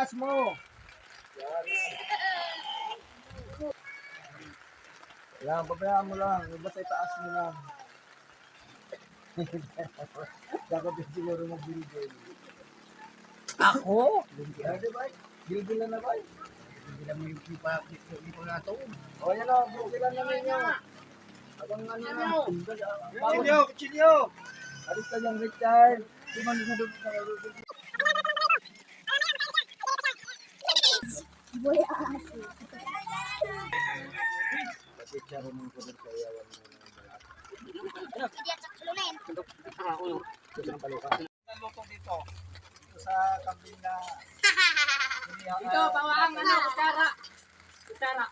itaas mo. Yan, pabayaan mo lang. Basta itaas mo lang. Dapat din siguro mag-bilbil. Ako? Pwede ba? Bilbilan na ba? Hindi lang hindi pa na ito. O yan o, bilbilan na ninyo. Abang ano na. Kutsilyo, kutsilyo. Alis ka dyan, Richard. Di man na doon sa Naluto dito. Ito sa kambing na Ito, bawang ano, kutsara. Kutsara.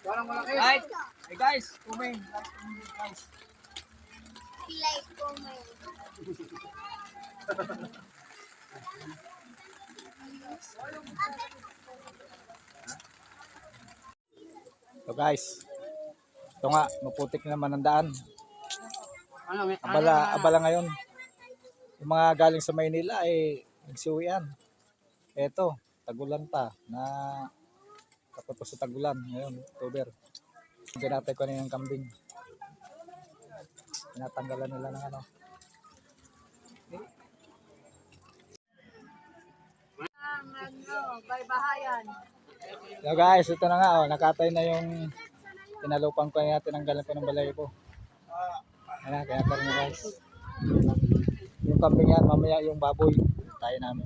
parang malaki. Right. Hey guys, kumain. Guys. So guys, ito nga, maputik naman ang daan. Ano, may Abala ngayon. Yung mga galing sa Maynila ay nagsiuwian. Eto, tagulan pa na kapapos sa tagulan ngayon, October. Ginatay ko na yung kambing. Tinatanggalan nila ng ano. Baybahayan. So guys, ito na nga, oh, nakatay na yung tinalupan ko na tinanggalan ko ng balay ko. Ayan, kaya na guys. Yung kambing yan, mamaya yung baboy, tayo namin.